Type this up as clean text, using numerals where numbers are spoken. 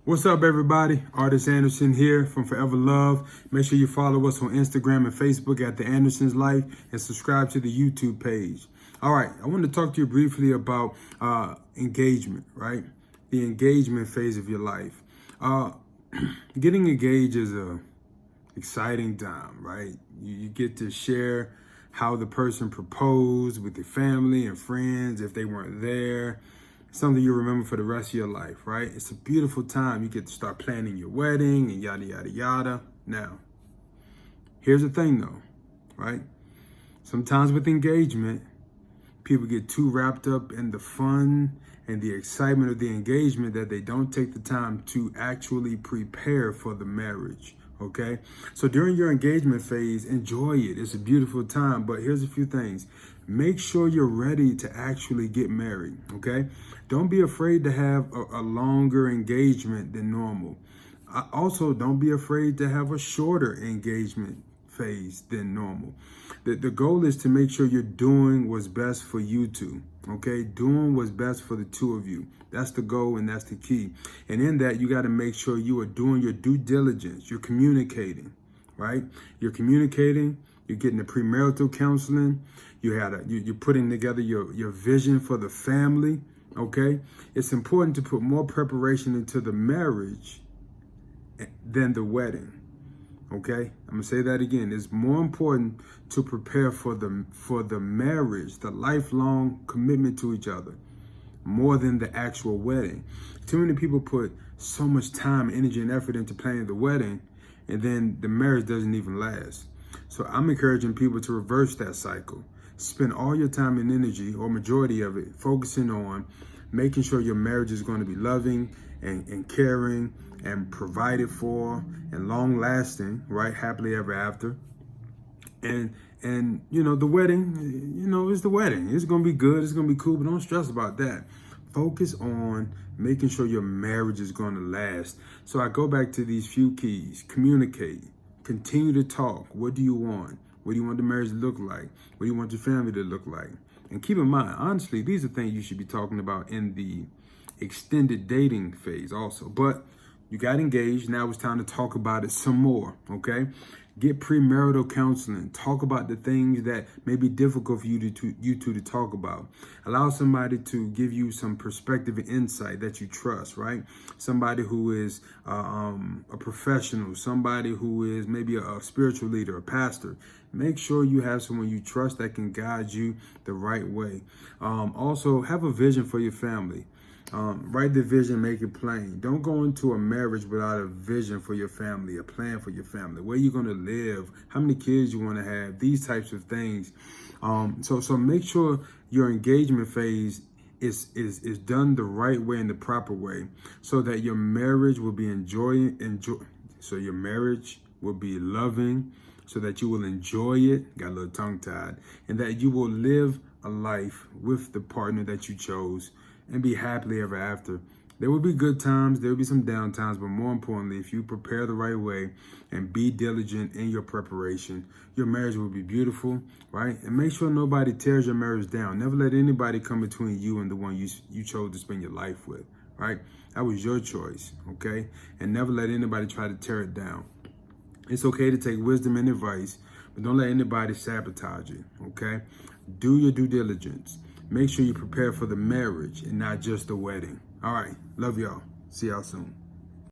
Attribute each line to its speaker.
Speaker 1: What's up, everybody? Artist Anderson here from Forever Love. Make sure you follow us on Instagram and Facebook at The Anderson's Life and subscribe to the YouTube page. All right, I want to talk to you briefly about engagement, right? The engagement phase of your life. Getting engaged is a exciting time, right? You get to share how the person proposed with your family and friends if they weren't there. Something you remember for the rest of your life, right? It's a beautiful time. You get to start planning your wedding and yada, yada, yada. Now, here's the thing though, right? Sometimes with engagement, people get too wrapped up in the fun and the excitement of the engagement that they don't take the time to actually prepare for the marriage. Okay, so during your engagement phase, enjoy it. It's a beautiful time, but here's a few things. Make sure you're ready to actually get married. Okay, don't be afraid to have a longer engagement than normal. Also, don't be afraid to have a shorter engagement phase than normal. The goal is to make sure you're doing what's best for you two. Okay, doing what's best for the two of you. That's the goal and that's the key. And in that, you got to make sure you are doing your due diligence. You're communicating, right? You're communicating. You're getting the premarital counseling. You're putting together your vision for the family. Okay, it's important to put more preparation into the marriage than the wedding. Okay, I'm gonna say that again. It's more important to prepare for the marriage, the lifelong commitment to each other, more than the actual wedding. Too many people put so much time, energy, and effort into planning the wedding, and then the marriage doesn't even last. So I'm encouraging people to reverse that cycle. Spend all your time and energy, or majority of it, focusing on making sure your marriage is going to be loving and caring and provided for and long lasting, right? Happily ever after. And the wedding, is the wedding. It's going to be good. It's going to be cool, but don't stress about that. Focus on making sure your marriage is going to last. So I go back to these few keys. Communicate. Continue to talk. What do you want? What do you want the marriage to look like? What do you want your family to look like? And keep in mind, honestly, these are things you should be talking about in the extended dating phase also. But you got engaged. Now it's time to talk about it some more, okay? Get premarital counseling. Talk about the things that may be difficult for you two to talk about. Allow somebody to give you some perspective and insight that you trust, right? Somebody who is a professional, somebody who is maybe a spiritual leader, a pastor. Make sure you have someone you trust that can guide you the right way. Also, have a vision for your family. Write the vision, make it plain. Don't go into a marriage without a vision for your family, a plan for your family, where you're going to live, how many kids you want to have, these types of things. So make sure your engagement phase is done the right way and the proper way, so that your marriage will be so your marriage will be loving, so that you will enjoy it, got a little tongue tied, and that you will live a life with the partner that you chose and be happily ever after. There will be good times, there will be some down times, but more importantly, if you prepare the right way and be diligent in your preparation, your marriage will be beautiful, right? And make sure nobody tears your marriage down. Never let anybody come between you and the one you chose to spend your life with, right? That was your choice, okay? And never let anybody try to tear it down. It's okay to take wisdom and advice, but don't let anybody sabotage it, okay? Do your due diligence. Make sure you prepare for the marriage and not just the wedding. All right. Love y'all. See y'all soon.